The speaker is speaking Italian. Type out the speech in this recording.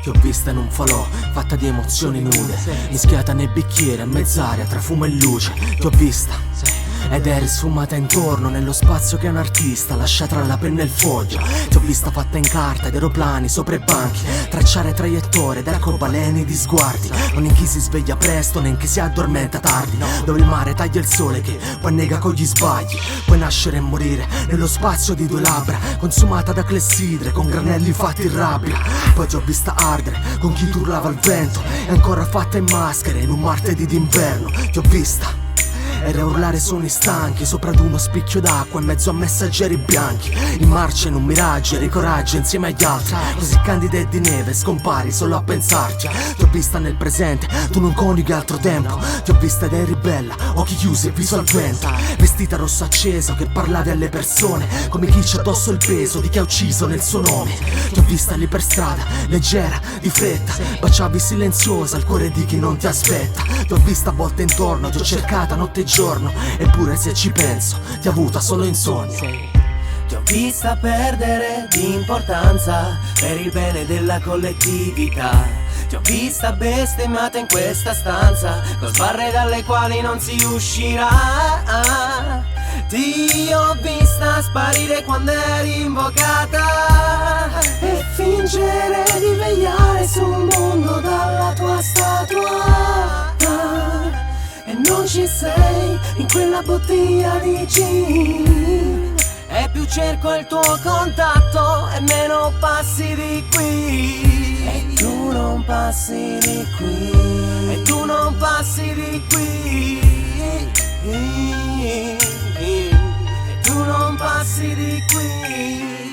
Ti ho vista in un falò, fatta di emozioni nude, mischiata nel bicchiere a mezz'aria tra fumo e luce. Ti ho vista ed eri sfumata intorno nello spazio che un artista lascia tra la penna e il foglio. Ti ho vista fatta in carta ed aeroplani sopra i banchi, tracciare traiettorie ed arcobaleni di sguardi. Non in chi si sveglia presto né in chi si addormenta tardi, dove il mare taglia il sole che poi nega con gli sbagli. Puoi nascere e morire nello spazio di due labbra, consumata da clessidre con granelli fatti in rabbia. Poi ti ho vista ardere con chi ti urlava al vento e ancora fatta in maschere in un martedì d'inverno. Ti ho vista era urlare suoni stanchi sopra ad uno spicchio d'acqua in mezzo a messaggeri bianchi, in marcia in un miraggio eri coraggio insieme agli altri, così candida e di neve scompari solo a pensarci. Ti ho vista nel presente, tu non coniughi altro tempo. Ti ho vista ed eri bella, occhi chiusi e viso al vento, vestita rosso acceso che parlavi alle persone come chi c'ha addosso il peso di chi ha ucciso nel suo nome. Ti ho vista lì per strada, leggera, di fretta, baciavi silenziosa il cuore di chi non ti aspetta. Ti ho vista a volte intorno, ti ho cercata notte e giorno, eppure se ci penso ti ho avuta solo in sogno. Ti ho vista perdere di importanza per il bene della collettività. Ti ho vista bestemmiata in questa stanza con sbarre dalle quali non si uscirà. Ti ho vista sparire quando eri invocata e fingere di vegliare su un mondo dalla tua statua. E non ci sei in quella bottiglia di gin, e più cerco il tuo contatto e meno passi di qui. E tu non passi di qui. E tu non passi di qui. E tu non passi di qui.